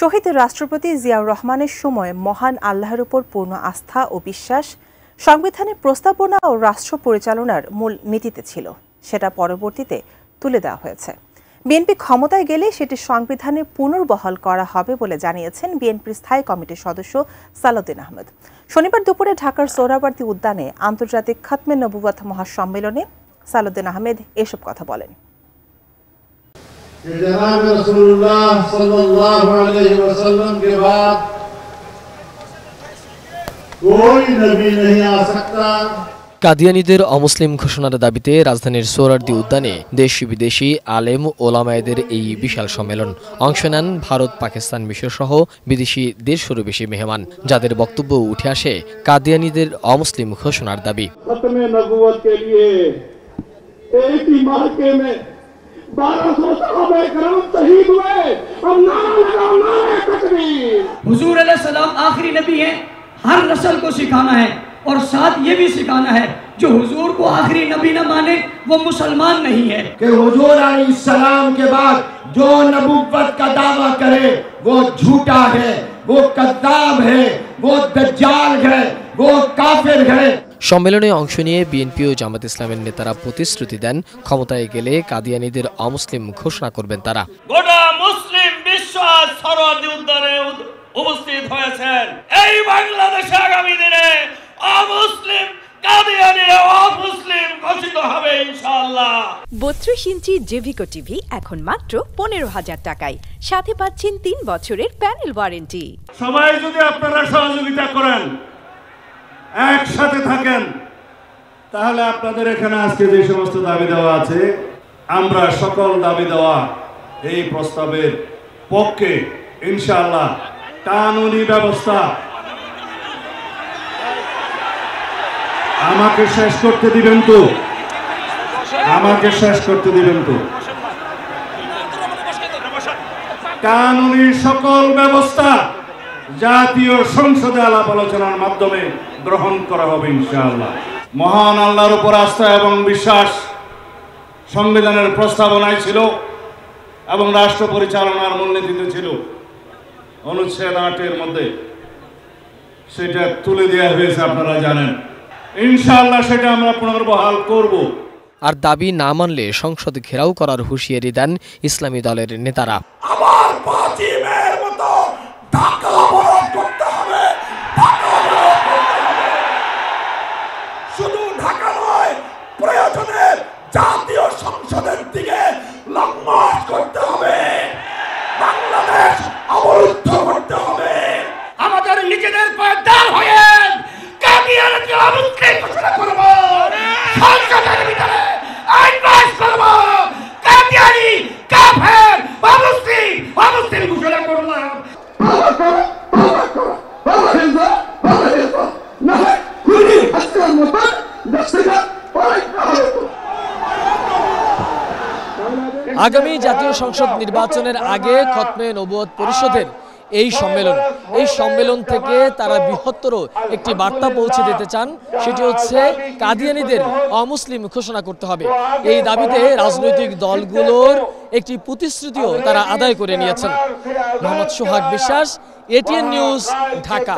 শহীদ রাষ্ট্রপতি জিয়াউর রহমানের সময় মহান আল্লাহর উপর পূর্ণ আস্থা ও বিশ্বাস সংবিধানের প্রস্তাবনা ও রাষ্ট্র পরিচালনার মূল নীতিতে ছিল। সেটা পরবর্তীতে তুলে দেওয়া হয়েছে। বিএনপি ক্ষমতায় গেলে সেটি সংবিধানে পুনর্বহাল করা হবে বলে জানিয়েছেন বিএনপির স্থায়ী কমিটির সদস্য সালাউদ্দিন আহমেদ। শনিবার দুপুরে ঢাকার সোহরাওয়ার্দী উদ্যানে আন্তর্জাতিক খতমে নবুওয়াত মহাসম্মেলনে সালাউদ্দিন আহমেদ এসব কথা বলেন। जनाब रसूलुल्लाह सल्लल्लाहु अलैहि वसल्लम के बाद कोई नबी नहीं आ सकता। কাদিয়ানীদের অমুসলিম ঘোষণার দাবিতে রাজধানীর সোহরাওয়ার্দী উদ্যানে দেশি বিদেশি আলেম ওলামায়েদের এই বিশাল সম্মেলন। অংশ নেন ভারত, পাকিস্তান, মিশর সহ বিদেশি 150-এরও বেশি মেহমান, যাদের বক্তব্য উঠে আসে কাদিয়ানীদের অমুসলিম ঘোষণার দাবি। खत्म नबूवत के लिए एक ही मार्के में 1200 सहाबा किराम शहीद हुए। अब नारा लगाओ, नारा तकबीर। हुजूर अलैहिस्सलाम आखिरी नबी हैं, हर नस्ल को सिखाना है और साथ ये भी सिखाना है जो हुजूर को आखिरी नबी न माने वो मुसलमान नहीं है। कि हुजूर अलैहिस्सलाम के बाद जो नबूवत का दावा करे वो झूठा है, वो कद्दाब है, वो दज्जाल है, वो काफिर है। সম্মেলনে অংশ নিয়ে বিএনপি ও জামাত ইসলামের নেতারা প্রতিশ্রুতি দেন, ক্ষমতায় গেলে কাদিয়ানীদের অমুসলিম ঘোষণা করবেন তারা। গোটা মুসলিম বিশ্ব সোহরাওয়ার্দী উদ্যানে উপস্থিত হয়েছেন। এই বাংলাদেশে আগামী দিনে অমুসলিম কাদিয়ানীরা অমুসলিম ঘোষিত হবে ইনশাআল্লাহ। 32 ইঞ্চি জেভিকো টিভি এখন মাত্র 15,000 টাকায়, সাথে পাচ্ছেন 3 বছরের প্যানেল ওয়ারেন্টি। সবাই যদি আপনারা সহযোগিতা করেন, একসাথে থাকেন, তাহলে আপনাদের এখানে আজকে যে সমস্ত দাবি দেওয়া আছে, আমরা সকল দাবি দেওয়া এই প্রস্তাবের পক্ষে ইনশাআল্লাহ। কানুনি ব্যবস্থা আমাকে শেষ করতে দিবেন তো, আমাকে শেষ করতে দিবেন তো। কানুনি সকল ব্যবস্থা জাতীয় সংসদে আলাপ আলোচনার মাধ্যমে গ্রহণ করা হবে ইনশাআল্লাহ। মহান আল্লাহর উপর আস্থা এবং বিশ্বাস সংবিধানের প্রস্তাবনায় ছিল এবং রাষ্ট্র পরিচালনার মূলনীতিতে ছিল। অনুচ্ছেদ 8-এর মধ্যে সেটা তুলে দেওয়া হয়েছে, আপনারা জানেন। ইনশাআল্লাহ সেটা আমরা পুনর্বহাল করব। আর দাবি না মানলে সংসদ ঘেরাও করার হুঁশিয়ারি দেন ইসলামী দলের নেতারা। আবার 5 মের মতো ঢাকা অবরোধ করতে হবে, ঢাকা অবরোধ করতে হবে। শুধু ঢাকা নয়, প্রয়োজনে জাতীয় সংসদের দিকে লং মার্চ করতে হবে, বাংলাদেশ অবরুদ্ধ করতে হবে। আমাদের নিজেদের পায়ে দাঁড় হয়ে কাদিয়ানীকে অমুসলিম ঘোষণা করব, সংসদের ভিতরে আইন পাস করব, কাদিয়ানী কাফের অমুসলিম ঘোষণা করলাম। আগামী জাতীয় সংসদ নির্বাচনের আগে খতমে নবুওয়াত পরিষদের এই সম্মেলন থেকে তারা বৃহত্তর একটি বার্তা পৌঁছে দিতে চান। সেটি হচ্ছে কাদিয়ানীদের অমুসলিম ঘোষণা করতে হবে। এই দাবিতে রাজনৈতিক দলগুলোর একটি প্রতিশ্রুতিও তারা আদায় করে নিয়েছেন। মোহাম্মদ সোহাগ বিশ্বাস, এটিএন নিউজ, ঢাকা।